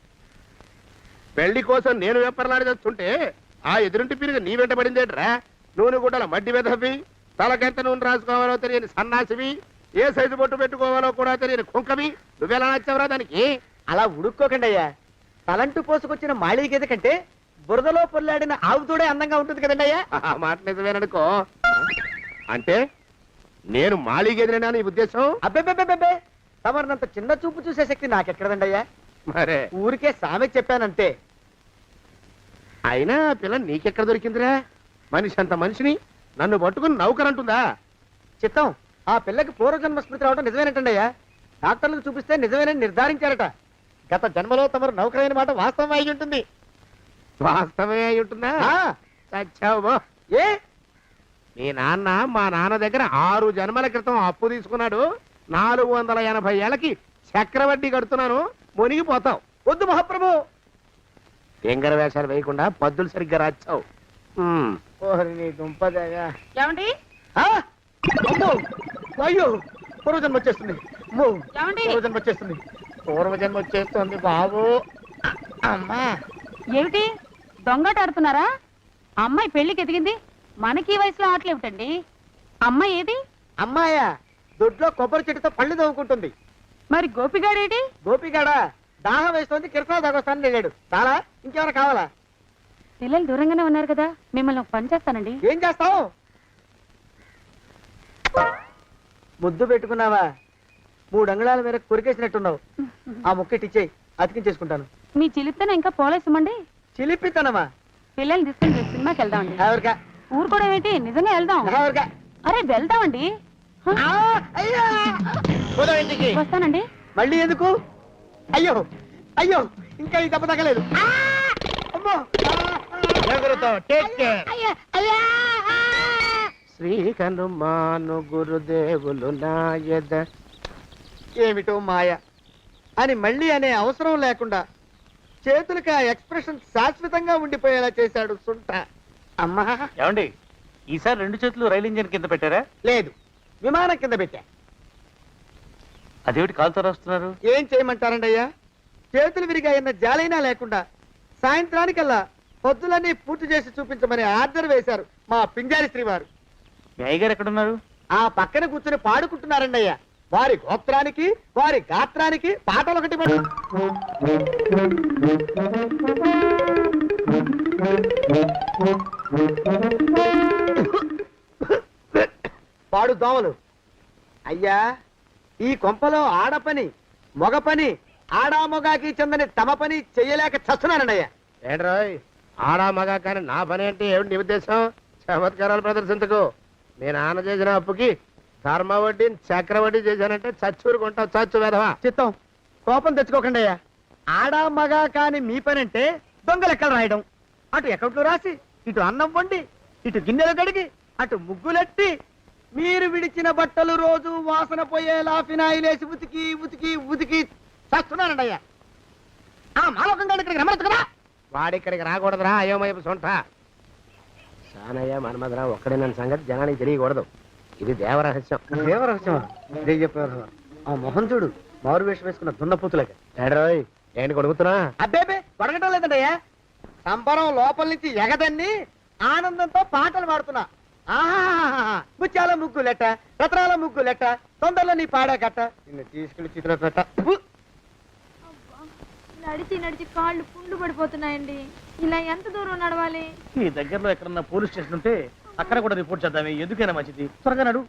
పెళ్లి కోసం నేను వెప్పర్లాడి తెస్తుంటే ఆ ఎదురింటి పిరిగి నీ వెంట పడిందేట్రా? నూనె గుడ్డల మడ్డి వెధవి, తలకెంత నూనె రాసుకోవాలో తెలియని సన్నాసివి, ఏ సైజు బొట్టు పెట్టుకోవాలో కూడా తెలియని కుంకవి. నువ్వెలా నచ్చావురా దానికి? అలా ఉడుక్కోకండి అయ్యా. తలంటు పోసుకొచ్చిన మాళీ గేదె కంటే బురదలో పొల్లాడిన ఆవు తోడే అందంగా ఉంటుంది కదండి అయ్యా. ఆ మాట నిజమేననుకో. అంటే నేను మాళీగెదిరినా నీ ఉద్దేశం? అబ్బెబ్బెబ్బెబ్బే, తమరినంత చిన్న చూపు చూసే శక్తి నాకెక్కడదండి అయ్యా. మరే ఊరికే సామె చెప్పానంతే. అయినా ఆ పిల్ల నీకెక్కడ దొరికిందిరా? మనిషి అంత మనిషిని నన్ను పట్టుకుని నౌకరంటుందా? చిత్తం, ఆ పిల్లకి పూర్వజన్మ స్మృతి రావడం నిజమేనటండి అయ్యా. డాక్టర్లకు చూపిస్తే నిజమేనని నిర్ధారించారట. గత జన్మలో తమరు నౌకరైన మాట వాస్తవం అయి ఉంటుంది. వాస్తవమే అయి ఉంటుందా? చచ్చావు. ఏ? మీ నాన్న మా నాన్న దగ్గర 6 జన్మల క్రితం అప్పు తీసుకున్నాడు. 480 ఏళ్ళకి చక్రవడ్డీ కడుతున్నాను. మునిగిపోతావు. వద్దు మహాప్రభు. ఎంగర వేషాలు వేయకుండా పద్దులు సరిగ్గా రాచావు. ఓహరి నీ దుంపదగా. ఏమండి ఆ? అమ్మో! అయ్యో పూర్వజన్మ వచ్చేస్తుంది. అమ్మో! ఏమండి? పూర్వజన్మ వచ్చేస్తుంది. పూర్వజన్మ వచ్చేస్తుంది బాబు. అమ్మా ఏమిటి దొంగట ఆడుతున్నారా? అమ్మాయి పెళ్లికి ఎదిగింది, మనకి ఈ వయసులో ఆటలేమిటండి? అమ్మాయి ఏది? అమ్మాయా దొడ్లో కొబ్బరి చెట్టుతో పళ్ళు తవ్వుకుంటుంది. మరి గోపిగాడేటి? గోపిగాడ దాహం వేస్తుంది, కిరసా దాగొస్తానని వెళ్ళాడు. చాలా ఇంకేమైనా కావాలా? పిల్లలు దూరంగానే ఉన్నారు కదా, మిమ్మల్ని ఒక పని చేస్తానండి. ఏం చేస్తావు? ముద్దు పెట్టుకున్నావా? 3 అంగుళాల మేర కొరికేసినట్టున్నావు. ఆ ముక్కటిచ్చేయి, అతికించేసుకుంటాను. మీ చిలిపితనం ఇంకా పోలేసమండి. చిలిపితనమా? పిల్లల్ని తీసుకుని రేపు సినిమాకి వెళ్దామండి. ఎవరికా? ఊరు కూడా ఏంటి, నిజంగా వెళ్దాం. ఎవరికా? అరే వెళ్దామండి. హ, ఆ, అయ్యా! పోదాం ఇంటికి. వస్తానండి. మళ్ళీ ఎందుకు? అయ్యో అయ్యో ఇంకా ఈ దెబ్బ తగ్గలేదు. ఆ! అమ్మో! శ్రీ హనుమాను గురుదేవులు నాయద. ఏమిటో మాయ అని మళ్ళీ అనే అవసరం లేకుండా చేతులకి ఆ ఎక్స్ప్రెషన్ శాశ్వతంగా ఉండిపోయేలా చేశాడు సుంట. అమ్మా ఏమండి ఈసారి 2 చేతులు రైలు ఇంజిన్ కింద పెట్టారా? లేదు, విమానం కింద పెట్టా. అదేమిటి కాలుతో రాస్తున్నారు? ఏం చేయమంటారండి అయ్యా? చేతులు విరిగాయన్న జాలైనా లేకుండా సాయంత్రానికల్లా పొద్దులన్నీ పూర్తి చేసి చూపించమని ఆర్డర్ వేశారు మా పింజారి శ్రీ వారు. మీ అయ్యగారు ఎక్కడున్నారు? ఆ పక్కన కూర్చుని పాడుకుంటున్నారండి అయ్యా. వారి గోత్రానికి వారి గాత్రానికి పాటలు ఒకటి పాడు దోమలు. అయ్యా ఈ కొంపలో ఆడ పని మగ పని ఆడా మొగాకి చెందని తమ పని చెయ్యలేక చస్తున్నానండి అయ్యా. ఏంట్రాయ్ ఆడా మగా కానీ నా పని అంటే ఏమిటి నీ ఉద్దేశం? చమత్కారాలు ప్రదర్శించకు. నేను నాన్న చేసిన అప్పుకి ధర్మ వడ్డీని చక్రవడ్డీ చేశానంటే చచ్చూరుకుంటావు, చచ్చు వేధవా. చిత్తం కోపం తెచ్చుకోకండి అయ్యా. ఆడా మగా కాని మీ పని అంటే దొంగ లెక్కలు రాయడం. అటు అకౌంట్లు రాసి, ఇటు అన్నం వండి, ఇటు గిన్నెలు కడిగి, అటు ముగ్గులెట్టి, మీరు విడిచిన బట్టలు రోజు వాసన పోయేలా ఫినాయిలేసి ఉతికి ఉతికి ఉతికి చస్తున్నానండి అయ్యా. ఆ మాలోకంగా ఇక్కడికి రమ్మచ్చు కదా. వాడిక్కడికి రాకూడదురా అయోమయపు సొంట. సానయ్య మన్మధరా ఒక్కడే నన్ను సంగతి జనానికి తెలియకూడదు. ఇది దేవరహస్యం. దేవరహస్యమా? ఇదే చెప్పారు. ఆ మొహం చూడు, మారు వేషం వేసుకున్న దున్నపోతులకి. ఏడ్రోయ్ ఏంటి కొడుకుతున్నా? అబ్బేబే కొడగటం లేదండయ్యా. సంబరం లోపల నుంచి ఎగదన్ని ఆనందంతో పాటలు పాడుతున్నా. ఆహా ముత్యాల ముగ్గులెట్ట, రత్నాల ముగ్గులెట్ట, తొందరలో నీ పాడా కట్ట, నిన్ను తీసుకెళ్లి చిత్ర పెట్ట. నడిచి నడిచి కాళ్ళు పుండ్లు పడిపోతున్నాయండి. ఇలా ఎంత దూరం నడవాలి? ఈ దగ్గరలో ఎక్కడన్నా పోలీస్ స్టేషన్ ఉంటే అక్కడ కూడా రిపోర్ట్ చేద్దామే, ఎందుకైనా మంచిది. త్వరగా నడు.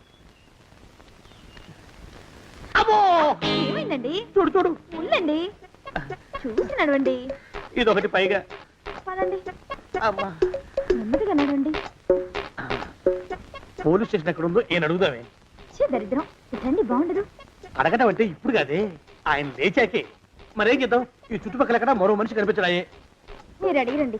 అమ్మో ఏమైందండి? చూడు చూడు, ఉండండి, చూసి నడవండి. ఇదొకటి పైగా. పదండి, అమ్మా, నెమ్మదిగా నడవండి. పోలీస్ స్టేషన్ ఎక్కడ ఉందో ఏం అడుగుదామే. ఛీ, దరిద్రం, ఇటండి బాగుండదు. అడగడం అంటే ఇప్పుడు కాదే, ఆయన లేచాకే. మరేం చేద్దాం, ఈ చుట్టుపక్కల ఎక్కడ మరో మనిషి కనిపించడాయే. మీరు అడిగిరండి.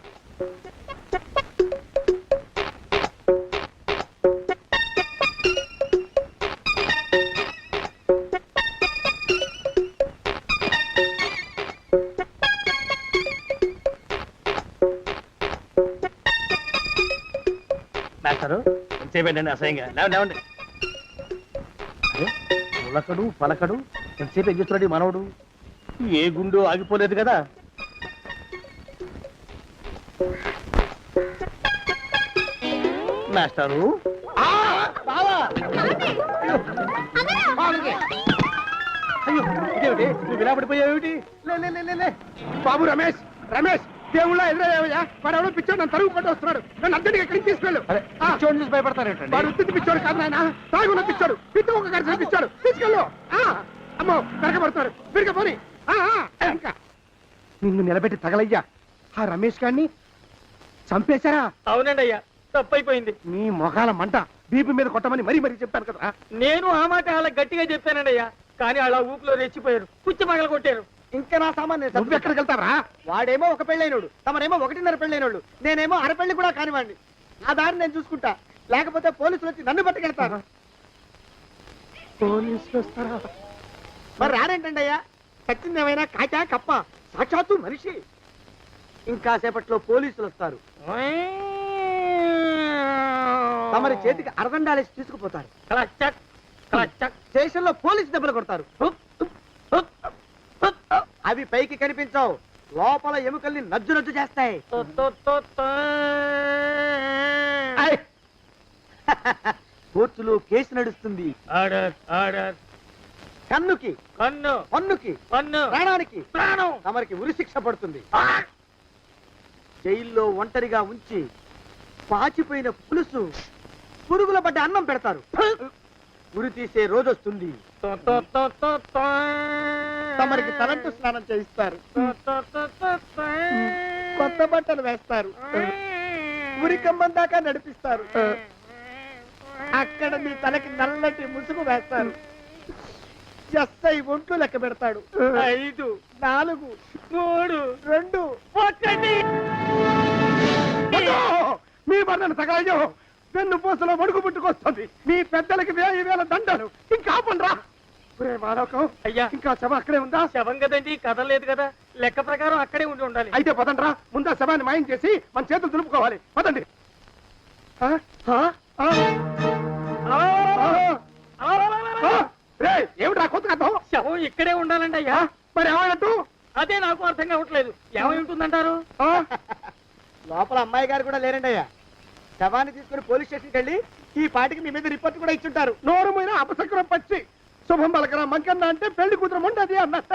మాస్టారు ఎంతసేపేంటండి అసహ్యంగా? లేవండి. అరే పులకడు పలకడు ఎంతసేపు ఏం చేస్తున్నాడు ఈ మనవడు? ఏ గుండు ఆగిపోలేదు కదా. మాస్టారు అయ్యో ఇదేమిటి, నువ్వు ఇలా పడిపోయావేమిటి? లే. బాబు రమేష్, రమేష్ దేవుళ్ళ ఎదురయ్యా. వాడు పిచ్చోడు నన్ను తరుగు పట్టి వస్తున్నాడు. నన్ను అద్దెకి ఎక్కడికి తీసుకెళ్ళు. పిచ్చోడిని చూసి భయపడతారేంటండి? వాడు ఉత్తి పిచ్చోడు కాదు నాయన, తాగున్న పిచ్చోడు, పిచ్చి ఒక కలిసి పిచ్చాడు. తీసుకెళ్ళు. అమ్మో వెనకబడుతున్నాడు, విరగపోని. ఇంకా నిన్ను నిలబెట్టి తగలయ్యా. ఆ రమేష్ గారిని చంపేశారా? అవునండి అయ్యా, తప్పైపోయింది. నీ మొఖాల మంట బీపీ మీద కొట్టమని మరీ మరీ చెప్పాను కదా. నేను ఆ మాట అలా గట్టిగా చెప్పానండి అయ్యా, కానీ అలా ఊపిలో రెచ్చిపోయారు, కుచ్చి పగల కొట్టారు. ఇంకా నా సామాన్ నువ్వు ఎక్కడికి వెళ్తావరా? వాడేమో ఒక పెళ్ళైనోడు, తమరేమో 1.5 పెళ్ళైనోడు, నేనేమో అరపెళ్ళి కూడా కానివ్వండి. ఆ దారి నేను చూసుకుంటా, లేకపోతే పోలీసులు వచ్చి నన్ను పట్టుకెళ్తారు. పోలీసులు వస్తారా? మరి రారేంటండి అయ్యా? చచ్చింది ఏమైనా కాచా కప్ప, సాక్షాత్తు మనిషి. ఇంకా సేపట్లో పోలీసులు వస్తారు. తమరి చేతికి అరదండాలేసి తీసుకుపోతారు. క్లచక్ క్లచక్. స్టేషన్ లో పోలీసు దెబ్బలు కొడతారు. అవి పైకి కనిపించవు, లోపల ఎముకల్ని నజ్జు నజ్జు చేస్తాయి. కోర్టులో కేసు నడుస్తుంది. Order order. కన్నుకి కన్ను పన్నుకి పన్ను ప్రాణానికి ప్రాణం. తమరికి ఉరి శిక్ష పడుతుంది. జైల్లో ఒంటరిగా ఉంచి పాచిపోయిన పులుసు, పురుగుల పడ్డ అన్నం పెడతారు. ఉరి తీసే రోజు వస్తుంది. తమరికి తలంటు స్నానం చేయిస్తారు. కొత్త బట్టలు వేస్తారు. ఉరి కంబం దాకా నడిపిస్తారు. అక్కడ మీ తలకి నల్లటి ముసుగు వేస్తారు. ఎస్ఐ ఒంట్లు లెక్క పెడతాడు. 5 4 3 2 1. మీ బండను సగాయం పెన్ను పూసలో మడుగు పుట్టుకొస్తుంది. మీ పెద్దలకి 1000 దండలు. ఇంకా ఆపండ్రా. మానవకం అయ్యా, ఇంకా శవ అక్కడే ఉందా? శవం కదండి, కదలేదు కదా. లెక్క ప్రకారం అక్కడే ఉండి ఉండాలి. అయితే పదండ్రా, ముందా శవాన్ని మాయం చేసి మన చేతులు దులుపుకోవాలి. పదండి. ఏమిట్రా కొత్త కథ? శవం ఇక్కడే ఉండాలండి అయ్యా. మరి ఏమైనట్టు? అదే నాకు అర్థం కావట్లేదు. ఏమై ఉంటుందంటారు? లోపల అమ్మాయి గారు కూడా లేరండి అయ్యా. శవాన్ని తీసుకుని పోలీస్ స్టేషన్కి వెళ్ళి ఈ పాటికి మీ మీద రిపోర్ట్ కూడా ఇచ్చుంటారు. నోరు మీద అపసక్రం పచ్చి శుభం పలకరా మంకన్న అంటే పెళ్లి కూతురు ఉండదు అన్నట్ట.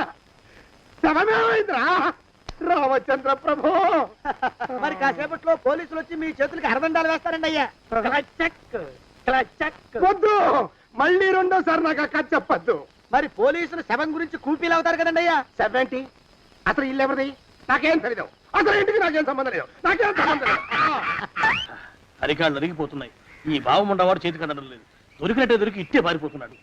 శవమేమైందిరా రామచంద్ర ప్రభు? మరి కాసేపట్లో పోలీసులు వచ్చి మీ చేతులకి అరదండాలు వేస్తారండి అయ్యా. క్లచక్ క్లచక్. వద్దు, మళ్ళీ రెండోసారి నాకు అక్క చెప్పద్దు. మరి పోలీసులు శవం గురించి కూపీలు అవుతారు కదండి అయ్యా. 70 అసలు ఇల్లు ఎవరిది? నాకేం తెలియదు. అసలు ఇంటికి నాకేం సంబంధం లేదు. నాకేం సంబంధం లేదు. అరికాళ్ళు నరిగిపోతున్నాయి. ఈ భావం ఉండవాడు చేతికి అందడం లేదు. దొరికినట్టే దొరికి ఇట్టే పారిపోతున్నాడు.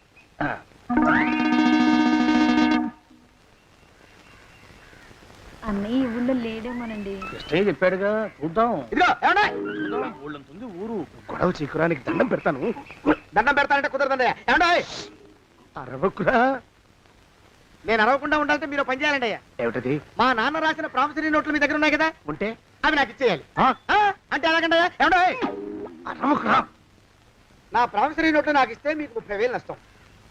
అన్నయ్య ఈ ఊళ్ళో లేడేమోనండి. కృష్ణయ్య చెప్పాడుగా, చూద్దాం. ఇదిగో ఏమండే? ఊళ్ళంతుంది ఊరు. గొడవ చీకురానికి దండం పెడతాను. దండం పెడతానంటే కుదరదండి. ఏమండే? అరవకురా. నేను అరవకుండా ఉండాలంటే మీరు పని చేయాలండి అయ్యా. ఏమిటది? మా నాన్న రాసిన ప్రామిసరీ నోట్లు మీ దగ్గర ఉన్నాయి కదా, ఉంటే అవి నాకు ఇచ్చేయాలి. అంటే ఎలాగండి అయ్యా? ఏమండే? అరవకురా. నా ప్రామిసరీ నోట్లు నాకు ఇస్తే మీకు 30,000 నష్టం.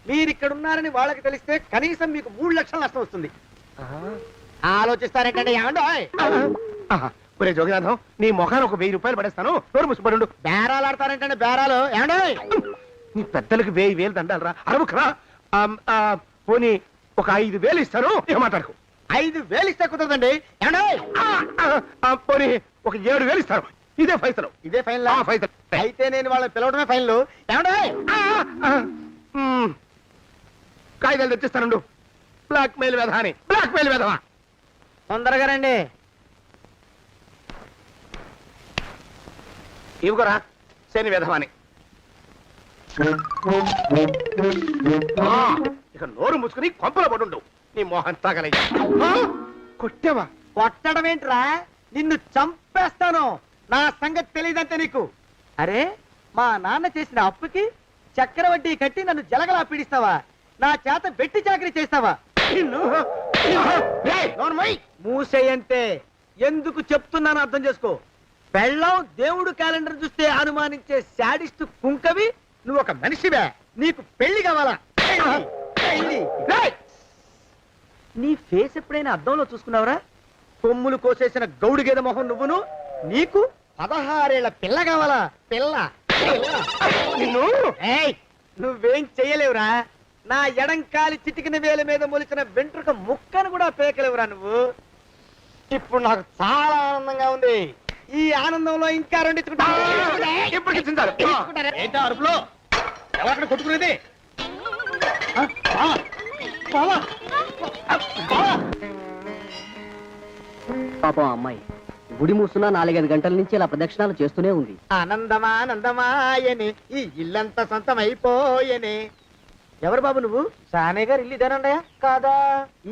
మీరు ఇక్కడ ఉన్నారని వాళ్ళకి తెలిస్తే కనీసం మీకు 3 లక్షల నష్టం వస్తుంది. ఆలోచిస్తారేంటండి? ఏమండో? ఒరే జోగినాథం, నీ మొఖాన్ని ఒక 1000 రూపాయలు పడేస్తాను. నోరు ముసుపడు. బేరాలు ఆడతారేంటండి? బేరాలు ఏమండో? నీ పెద్దలకు 1000 దండాలరా. అరవకురా. పోనీ ఒక 5,000 ఇస్తాను. ఏం మాట్లాడుకో. 5,000 ఇస్తే కుదరదండి. ఏమండో? పోనీ ఒక 7,000 ఇస్తాను. ఇదే ఫైసలు. ఇదే ఫైనల్? ఫైసలు. అయితే నేను వాళ్ళని పిలవడమే ఫైనల్. ఏమండో? కాగితాలు తెచ్చిస్తాను. బ్లాక్ మెయిల్ వెధవా అని. బ్లాక్ మెయిల్ వెధవా. తొందరగా రండి. ఇవ్వరా శని వెధవాని. ఇక నోరు మూసుకుని కొంపలో పడుండు. నీ మోహన్ తాగలయ్యా. కొట్టావా? కొట్టడం ఏంట్రా? నిన్ను చంపేస్తాను. నా సంగతి తెలియదంటే నీకు. అరే, మా నాన్న చేసిన అప్పుకి చక్రవడ్డీ కట్టి నన్ను జలగలా పీడిస్తావా? నా చేత బెట్టి చాకరీ చేస్తావా? మూసేయంటే ఎందుకు చెప్తున్నాను అర్థం చేసుకో. పెళ్ళం దేవుడు క్యాలెండర్ చూస్తే అనుమానించే శాడిస్ట్ కుంకవి నువ్వు ఒక మనిషివే. నీకు పెళ్లి కావాలా? పెళ్లి. నీ ఫేస్ ఎప్పుడైనా అద్దంలో చూసుకున్నావురా? కొమ్ములు కోసేసిన గౌడు గేదె మొహం నువ్వును. నీకు 16 ఏళ్ల పిల్ల కావాలా? పిల్ల. నిన్ను నువ్వేం చెయ్యలేవురా. నా ఎడంకాలి చిటికిన వేల మీద మొలిచిన వెంట్రుక ముక్కను కూడా పేకలేవురా నువ్వు. ఇప్పుడు నాకు చాలా ఆనందంగా ఉంది. ఈ ఆనందంలో ఇంకా రెండించుకుంటా. ఏంటా అరుపులో? ఎవరక్కడ కొట్టుకునేది? పాపం అమ్మాయి గుడి మూస్తున్నా 4-5 గంటల నుంచి ఇలా ప్రదక్షిణాలు చేస్తూనే ఉంది. ఆనందమానందమాయనే ఈ ఇల్లంతా సొంతమైపోయనే. ఎవరు బాబు నువ్వు? సానే గారు ఇల్లు ఇదేనండయా? కాదా?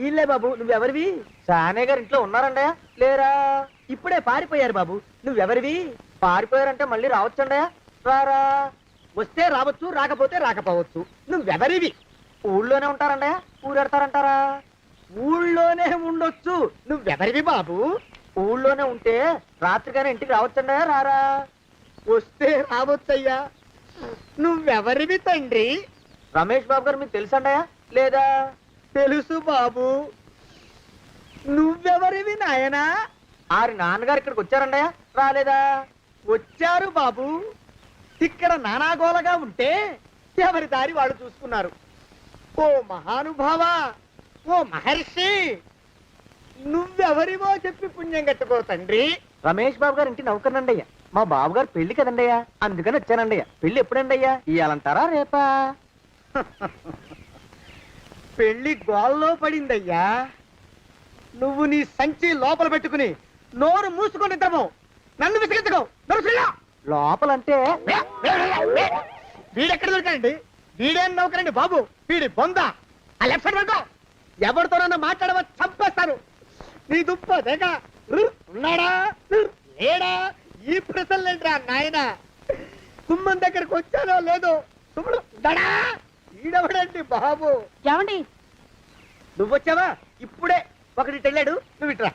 ఇల్లే బాబు. నువ్వెవరివి? సానే గారు ఇంట్లో ఉన్నారండయా? లేరా? ఇప్పుడే పారిపోయారు బాబు. నువ్వెవరివి? పారిపోయారంటే మళ్ళీ రావచ్చండయా? రారా. వస్తే రావచ్చు, రాకపోతే రాకపోవచ్చు. నువ్వెవరివి? ఊళ్ళోనే ఉంటారండయా? ఊరెడతారంటారా? ఊళ్ళోనే ఉండొచ్చు. నువ్వెవరివి బాబు? ఊళ్ళోనే ఉంటే రాత్రిగానే ఇంటికి రావచ్చండయా? రారా. వస్తే రావచ్చయ్యా, నువ్వెవరివి తండ్రి? రమేష్ బాబు గారు మీకు తెలుసండయా లేదా? తెలుసు బాబు. నువ్వెవరివి నాయనా? ఆరి నాన్నగారు ఇక్కడికి వచ్చారండయా రాలేదా? వచ్చారు బాబు. ఇక్కడ నానాగోలగా ఉంటే ఎవరి దారి వాళ్ళు చూసుకున్నారు. ఓ మహానుభావ, ఓ మహర్షి, నువ్వెవరివో చెప్పి పుణ్యం కట్టుకో తండ్రి. రమేష్ బాబు గారు ఇంటి నౌకర్నండయ్యా. మా బాబు గారు పెళ్లి కదండయ్యా, అందుకని వచ్చానండయ్యా. పెళ్లి ఎప్పుడండయ్యా? ఇయ్యాలంటారా రేపా? పెళ్లి గోల్లో పడిందయ్యా. నువ్వు నీ సంచి లోపల పెట్టుకుని నోరు మూసుకొని నిద్రపో. నన్ను విసిగించుకో. లోపలంటే వీడెక్కడ దొరికాడండి? వీడేం నౌకరండి బాబు, వీడి బొంద. ఆ లెఫ్ట్ సైడ్ పడుకో. ఎవరితోనన్నా మాట్లాడవా చంపేస్తాను. నీ దుప్ప దేక ఉన్నాడా లేడా? ఈ ప్రశ్నలేంట్రా నాయన. కుమ్మం దగ్గరకు వచ్చానో లేదో తుమ్ముడు దడా. ఈడవడండి బాబు. ఏమండి నువ్వొచ్చావా? ఇప్పుడే ఒకటి వెళ్ళాడు, నువ్వు ఇట్రా.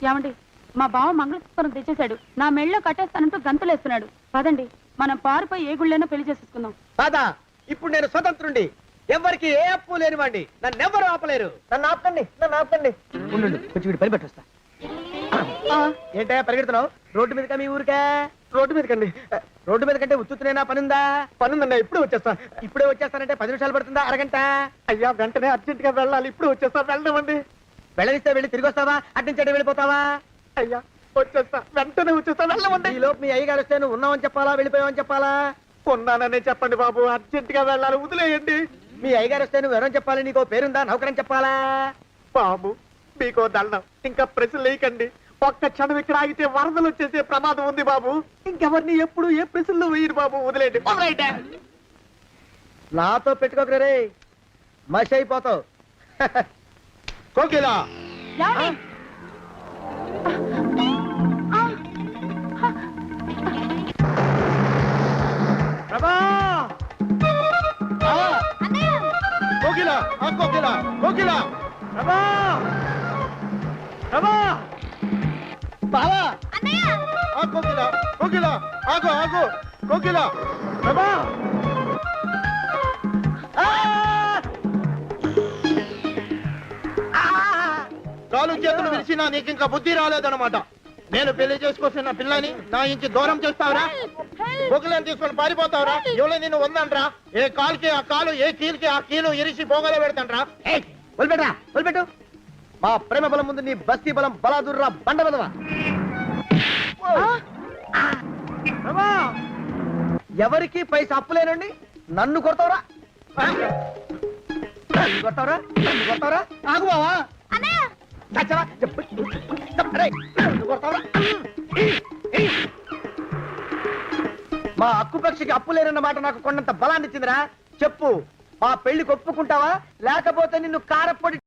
ఏమండి మా బావ మంగళసూత్రం తెచ్చేశాడు. నా మెళ్ళో కట్టేస్తానంటూ గంతులేస్తున్నాడు. పదండి మనం పారిపోయి ఏ గుళ్ళైనా పెళ్లి చేసేసుకుందాం. కాదా? ఇప్పుడు నేను స్వతంత్రుండి, ఎవరికి ఏ అప్పు లేనివాడిని. నన్ను ఎవరు ఆపలేరు. నన్ను ఆపకండి, నన్ను ఆపకండి. ఉండు, కొంచెం వీడి పని పెట్టొస్తా. ఏంటయ్యా పరిగెడుతున్నావు? రోడ్డు మీదకా మీ ఊరికా? రోడ్డు మీదకండి. రోడ్డు మీద కంటే ఉత్తునేనా? పనుందా? పనుందన్నా. ఇప్పుడే వచ్చేస్తా. ఇప్పుడే వచ్చేస్తానంటే 10 నిమిషాలు పడుతుందా? అరగంట? అయ్యా వెంటనే అర్జెంట్ గా వెళ్ళాలి. ఇప్పుడు వచ్చేస్తా. వెళ్ళమండి. వెళ్ళనిస్తే వెళ్ళి తిరిగి వస్తావా? అడ్డించండి వెళ్ళిపోతావా? అయ్యా వచ్చేస్తా, వెంటనే వచ్చేస్తా. వెళ్ళమండి. ఈ లోపు మీ అయ్యగారు వస్తే నువ్వు ఉన్నావని చెప్పాలా, వెళ్ళిపోయావని చెప్పాలా? ఉన్నాననే చెప్పండి బాబు, అర్జెంట్ గా వెళ్ళాలి, వదిలేయండి. మీ అయ్యగారు వస్తే నువ్వు ఎవరని చెప్పాలి? నీకో పేరుందా? నౌకరని చెప్పాలా? బాబు మీకో దండం, ఇంకా ప్రశ్నలు వేయకండి. ఒక్క క్షణం ఇక్కడ ఆగితే వరదలు వచ్చేసే ప్రమాదం ఉంది బాబు. ఇంకెవరిని ఎప్పుడు ఏ ప్రశ్నలు వేయరు బాబు, వదిలేయండి. నాతో పెట్టుకోకరే రే, మషి అయిపోతావు. కోకిలా ఏమండి? ప్రభా! కోకిలా, కోకిలా, కోకిలా, ప్రభా! ప్రభా! బావా! కోకిలా, కోకిలా, ఆగు, ఆగు, కోకిలా, ప్రభా! కాలు చేతులు విరిచినా నీకు ఇంకా బుద్ధి రాలేదన్నమాట. నేను పెళ్లి చేసుకొస్తున్న పిల్లని నా ఇంటి దూరం చేస్తావురా? బొగ్గులను తీసుకొని పారిపోతావురా? ఎవరో నిన్ను ఉందంట్రా? ఏ కాలుకి ఆ కాలు, ఏ కీలుకి ఆ కీలు ఇరిసి బోగలో పెడతాంట్రా? వదిలిపెట్టరా, వదిలిపెట్టు. మా ప్రేమ బలం ముందు నీ బస్తీ బలం బలాదుర్రా బండ బలవా. ఎవరికి పైసా అప్పులేనండి నన్ను కొడతావురా? కొడతావురా? కొడతావురా? ఆగు బావా. మా అక్కుపక్షికి అప్పు లేనన్న మాట నాకు కొండంత బలాన్ని ఇచ్చిందిరా. చెప్పు, మా పెళ్లికి ఒప్పుకుంటావా లేకపోతే నిన్ను కారపొడి